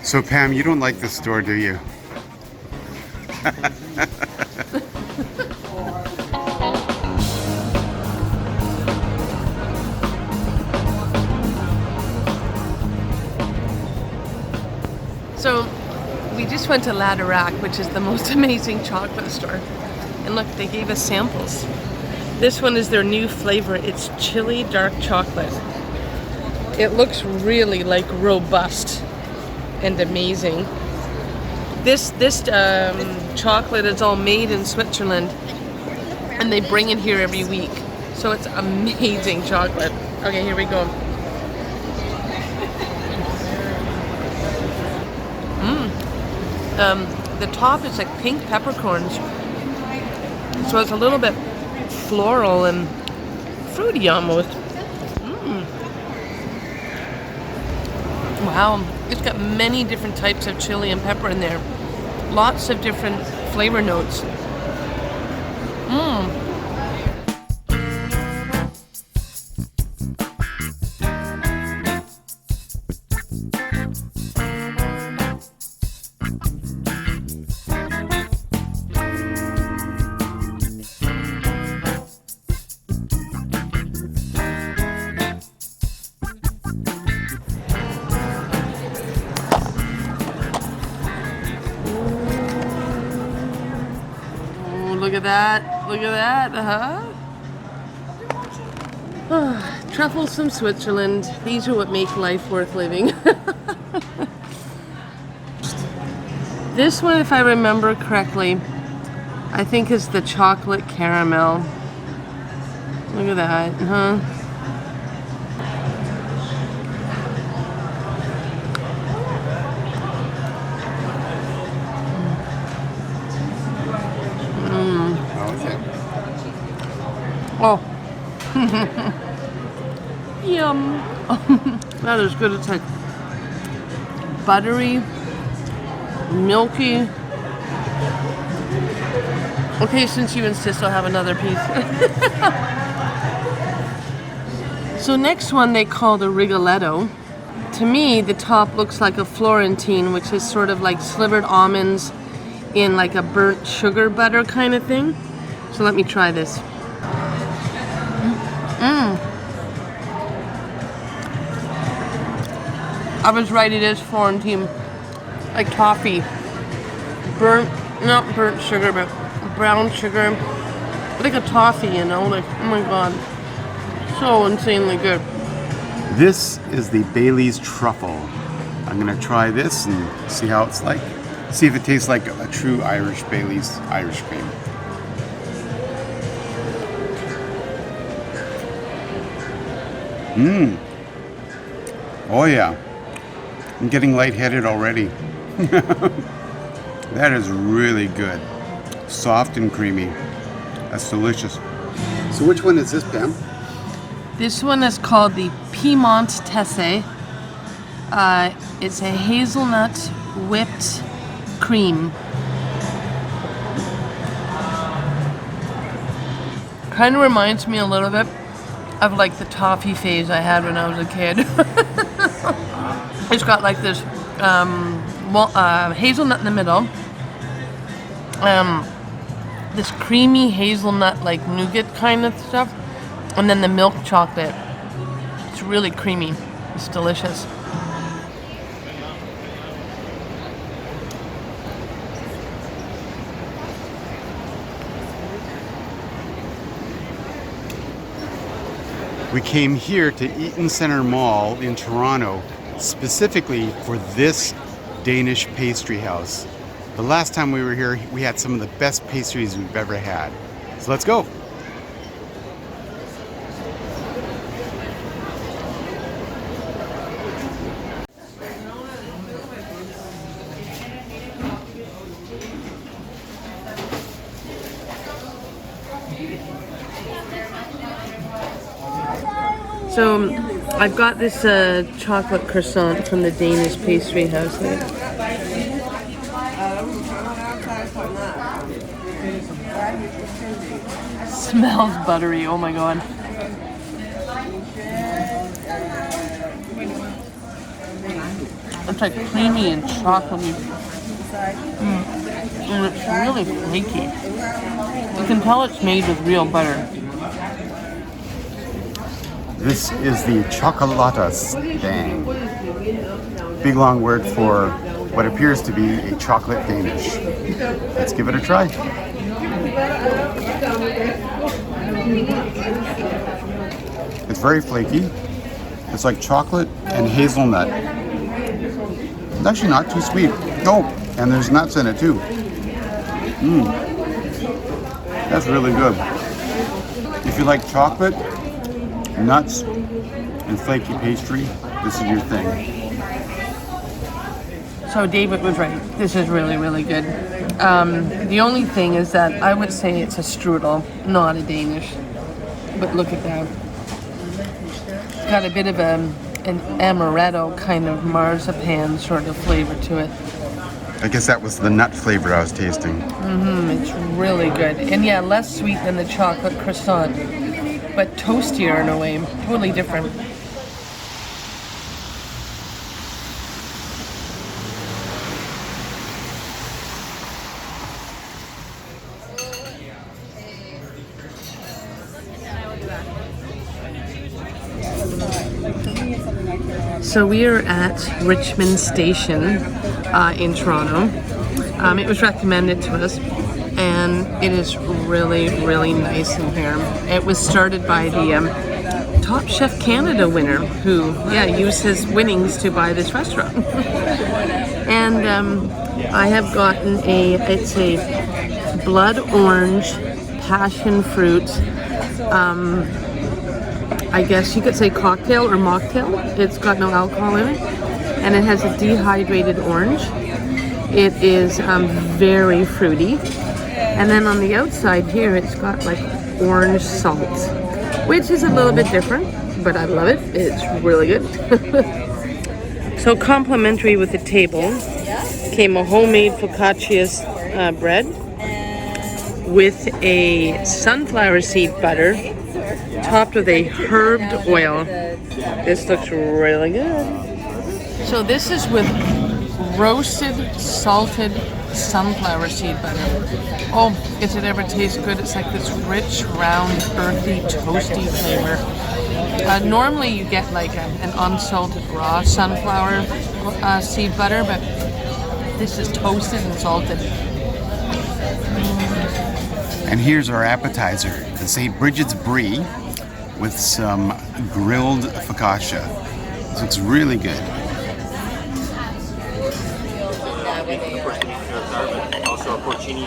So Pam, you don't like the store, do you? So we just went to Laderack, which is the most amazing chocolate store. And look, they gave us samples. This one is their new flavor. It's chili dark chocolate. It looks really like robust and amazing. This chocolate is all made in Switzerland, and they bring it here every week. So it's amazing chocolate. Okay, here we go. The top is like pink peppercorns, so it's a little bit floral and fruity almost. Wow, it's got many different types of chili and pepper in there. Lots of different flavor notes. Look at that. Look at that. Truffles from Switzerland. These are what make life worth living. This one, if I remember correctly, I think is the chocolate caramel. Look at that, Oh. Yum. That is good. It's like buttery, milky. Okay, since you insist, I'll have another piece. So next one they call the Rigoletto. To me, the top looks like a Florentine, which is sort of like slivered almonds in like a burnt sugar butter kind of thing. So let me try this. I was right, it is Florentine, like toffee. Not burnt sugar, but brown sugar. Like a toffee, you know, like, oh my god. So insanely good. This is the Bailey's Truffle. I'm gonna try this and see how it's like. See if it tastes like a true Irish Bailey's Irish cream. Oh yeah. I'm getting lightheaded already. That is really good. Soft and creamy. That's delicious. So which one is this, Pam? This one is called the Piedmont Tesse. It's a hazelnut whipped cream. Kind of reminds me a little bit of like the toffee phase I had when I was a kid. It's got like this hazelnut in the middle, this creamy hazelnut like nougat kind of stuff, and then the milk chocolate. It's really creamy. It's delicious. We came here to Eaton Centre Mall in Toronto specifically for this Danish pastry house. The last time we were here, we had some of the best pastries we've ever had. So let's go. So I've got this chocolate croissant from the Danish pastry house. Smells buttery, oh my god. It's like creamy and chocolatey. And it's really flaky. You can tell it's made with real butter. This is the Chocolata Stang. Big long word for what appears to be a chocolate Danish. Let's give it a try. It's very flaky. It's like chocolate and hazelnut. It's actually not too sweet. Oh, and there's nuts in it too. That's really good. If you like chocolate, nuts, and flaky pastry, this is your thing. So David was right. This is really, really good. The only thing is that I would say it's a strudel, not a Danish. But look at that. It's got a bit of an amaretto kind of marzipan sort of flavor to it. I guess that was the nut flavor I was tasting. It's really good. And yeah, less sweet than the chocolate croissant, but toastier in a way. Totally different. So we are at Richmond Station in Toronto. It was recommended to us, and it is really, really nice in here. It was started by the Top Chef Canada winner, who, used his winnings to buy this restaurant. And I have gotten it's a blood orange passion fruit. I guess you could say cocktail or mocktail. It's got no alcohol in it, and it has a dehydrated orange. It is very fruity, and then on the outside here it's got like orange salt, which is a little bit different, but I love it. It's really good. So complimentary with the table came a homemade focaccia bread with a sunflower seed butter topped with a herbed oil. This looks really good. So this is with roasted, salted sunflower seed butter. Oh, if it ever tastes good, it's like this rich, round, earthy, toasty flavor. Normally you get like an unsalted raw sunflower seed butter, but this is toasted and salted. And here's our appetizer, the St. Bridget's Brie with some grilled focaccia. This looks really good. Also a porcini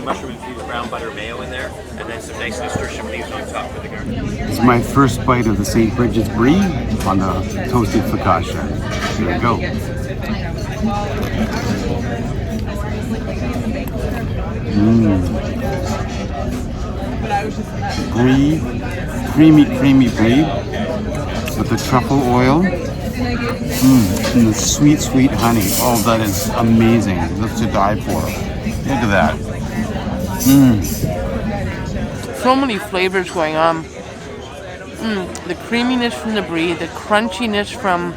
mushroom infused brown butter mayo in there, and then some nice nasturtium leaves on top for the garnish. This is my first bite of the St. Bridget's Brie on the toasted focaccia. Here we go. Brie, creamy brie with the truffle oil. And the sweet honey. Oh, that is amazing. That's to die for. Look at that. So many flavors going on. The creaminess from the brie, the crunchiness from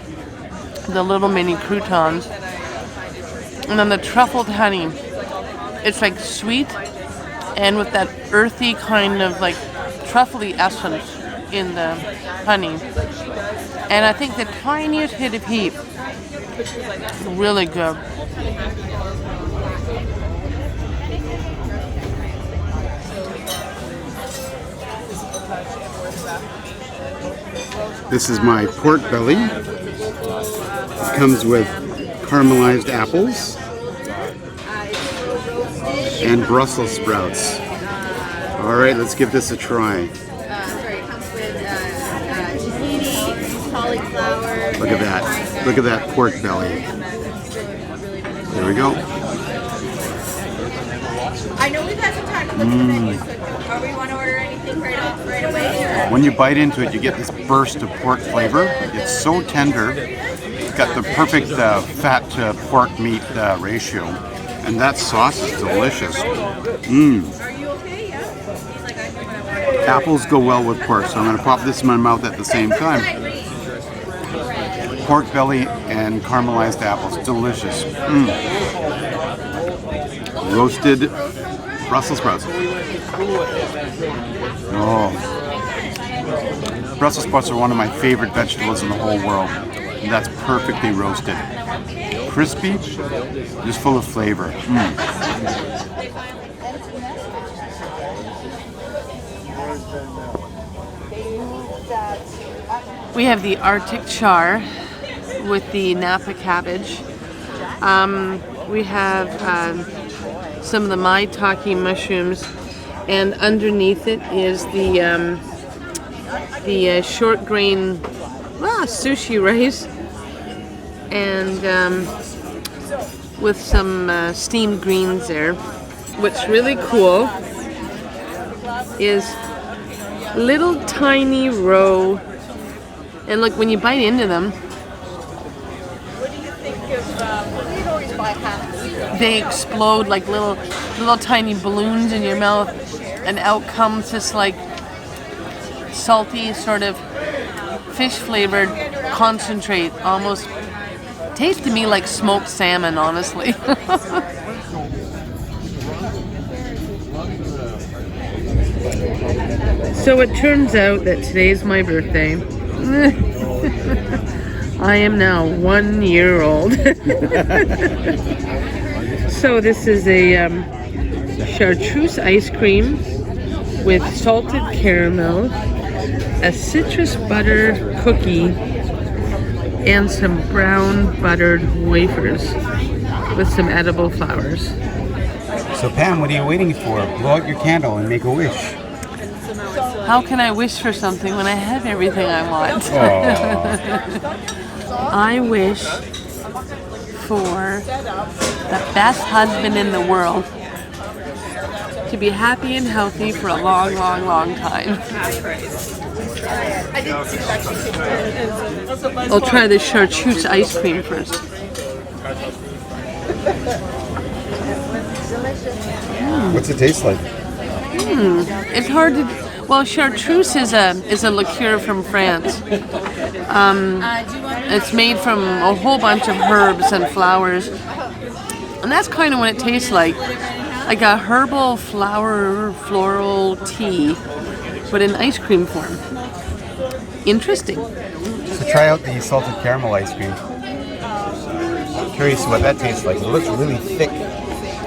the little mini croutons, and then the truffled honey. It's like sweet and with that earthy kind of like truffly essence in the honey. And I think the tiniest hit of heat. Really good. This is my pork belly. It comes with caramelized apples and Brussels sprouts. All right, let's give this a try. It comes with zucchini, cauliflower. Look at that. Look at that pork belly. There we go. I know we've had some time to look at the menu, so are we want to order anything right away? Or? When you bite into it, you get this burst of pork flavor. It's so tender. It's got the perfect fat to pork meat ratio. And that sauce is delicious. Apples go well with pork, so I'm going to pop this in my mouth at the same time. Pork belly and caramelized apples, delicious. Roasted Brussels sprouts. Oh, Brussels sprouts are one of my favorite vegetables in the whole world. And that's perfectly roasted. Crispy, just full of flavor. We have the Arctic char with the Napa cabbage. We have some of the maitake mushrooms, and underneath it is the short grain sushi rice, and with some steamed greens there. What's really cool is little tiny roe, and look, when you bite into them, they explode like little tiny balloons in your mouth, and out comes this like salty sort of fish flavored concentrate. Almost tastes to me like smoked salmon, honestly. So it turns out that today's my birthday. I am now 1 year old. So this is a chartreuse ice cream with salted caramel, a citrus butter cookie, and some brown buttered wafers with some edible flowers. So Pam, what are you waiting for? Blow out your candle and make a wish. How can I wish for something when I have everything I want? I wish for the best husband in the world, to be happy and healthy for a long, long, long time. I'll try the chartreuse ice cream first. What's it taste like? It's hard to. Well, chartreuse is a liqueur from France. It's made from a whole bunch of herbs and flowers, and that's kind of what it tastes like a herbal floral tea, but in ice cream form. Interesting. So try out the salted caramel ice cream. I'm curious what that tastes like. It looks really thick.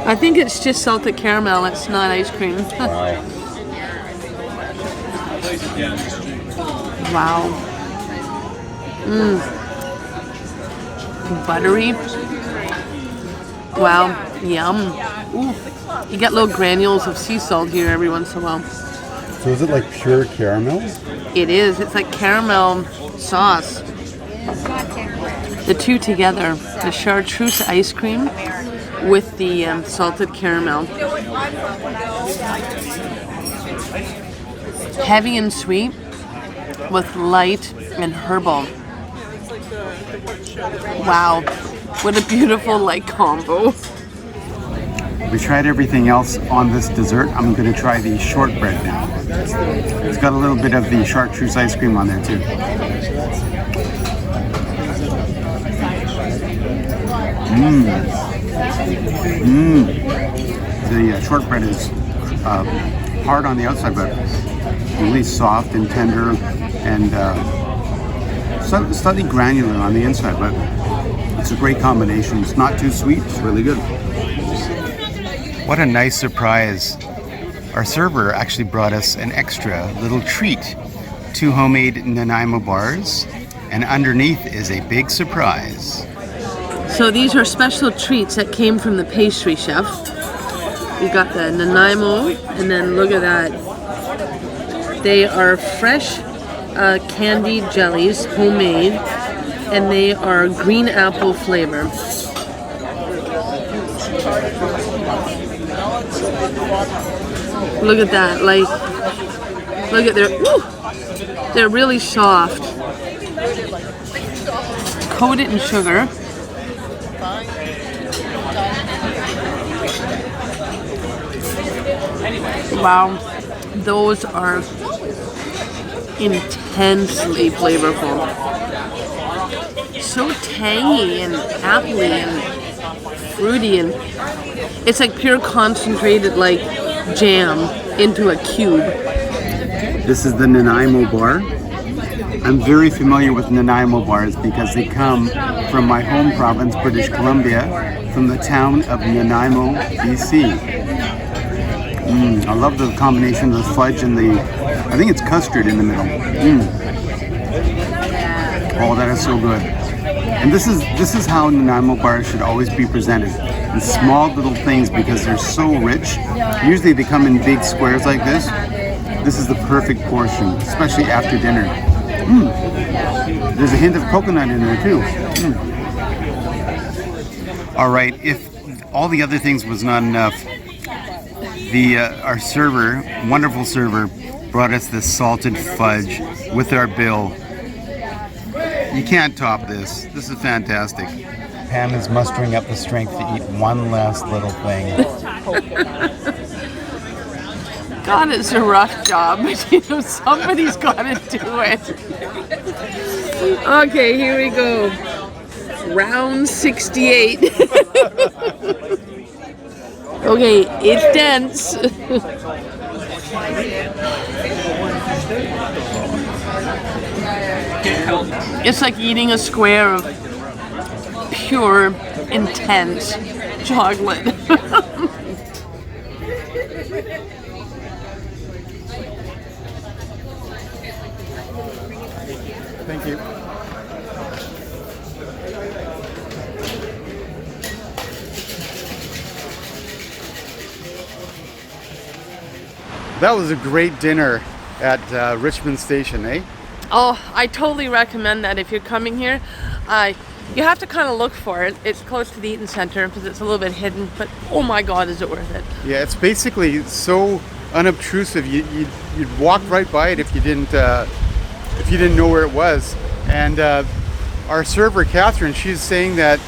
I think it's just salted caramel. It's not ice cream. Wow. Buttery. Wow. Yum. Ooh. You get little granules of sea salt here every once in a while. So is it like pure caramel? It is. It's like caramel sauce. The two together. The chartreuse ice cream with the salted caramel. Heavy and sweet with light and herbal. Wow, what a beautiful combo. We tried everything else on this dessert. I'm going to try the shortbread now. It's got a little bit of the chartreuse ice cream on there too. The shortbread is hard on the outside, but really soft and tender, and slightly granular on the inside, but it's a great combination. It's not too sweet, it's really good. What a nice surprise. Our server actually brought us an extra little treat. 2 homemade Nanaimo bars, and underneath is a big surprise. So these are special treats that came from the pastry chef. We got the Nanaimo, and then look at that. They are fresh candied jellies, homemade, and they are green apple flavor. Look at that, Look at they're really soft. Coated in sugar. Wow, those are intensely flavorful. So tangy and appley and fruity, and it's like pure concentrated like jam into a cube. This is the Nanaimo bar. I'm very familiar with Nanaimo bars because they come from my home province, British Columbia, from the town of Nanaimo, BC. I love the combination of the fudge and I think it's custard in the middle. Oh, that is so good. And this is how Nanaimo bars should always be presented. In small little things because they're so rich. Usually they come in big squares like this. This is the perfect portion, especially after dinner. There's a hint of coconut in there too. All right, if all the other things was not enough, our server, wonderful server, brought us this salted fudge with our bill. You can't top this. This is fantastic. Pam is mustering up the strength to eat one last little thing. God, it's a rough job, but you know, somebody's got to do it. Okay, here we go. Round 68. Okay, it's dense. It's like eating a square of pure, intense chocolate. Thank you. That was a great dinner at Richmond Station, eh? Oh, I totally recommend that if you're coming here. You have to kind of look for it. It's close to the Eaton Centre because it's a little bit hidden, but oh my God, is it worth it? Yeah, it's basically so unobtrusive. You'd walk right by it if you didn't know where it was. And our server, Catherine, she's saying that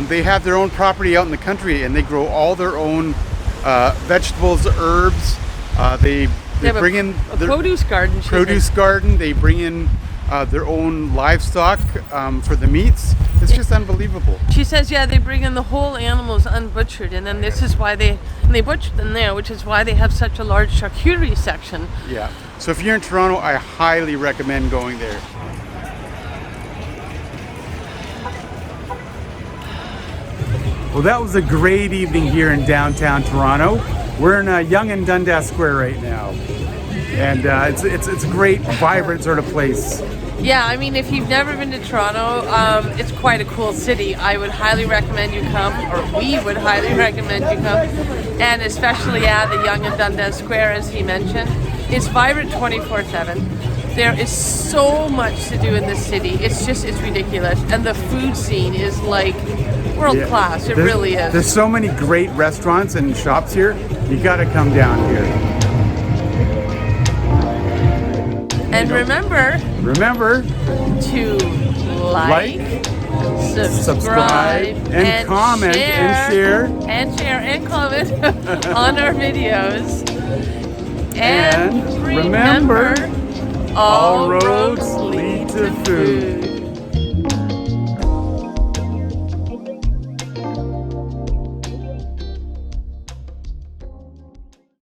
they have their own property out in the country and they grow all their own vegetables, herbs. They bring in a produce garden. Garden. They bring in their own livestock for the meats. It's just unbelievable. She says, yeah, they bring in the whole animals unbutchered, and then this is why they butcher them there, which is why they have such a large charcuterie section. Yeah. So if you're in Toronto, I highly recommend going there. Well, that was a great evening here in downtown Toronto. We're in Yonge and Dundas Square right now, and it's a great, vibrant sort of place. Yeah, I mean, if you've never been to Toronto, it's quite a cool city. I would highly recommend you come, or we would highly recommend you come, and especially at the Yonge and Dundas Square, as he mentioned. It's vibrant 24/7. There is so much to do in this city. It's ridiculous, and the food scene is like world class. It really is. There's so many great restaurants and shops here. You got to come down here. And remember to like, subscribe, and comment, and share and comment on our videos. And remember, all roads lead to food.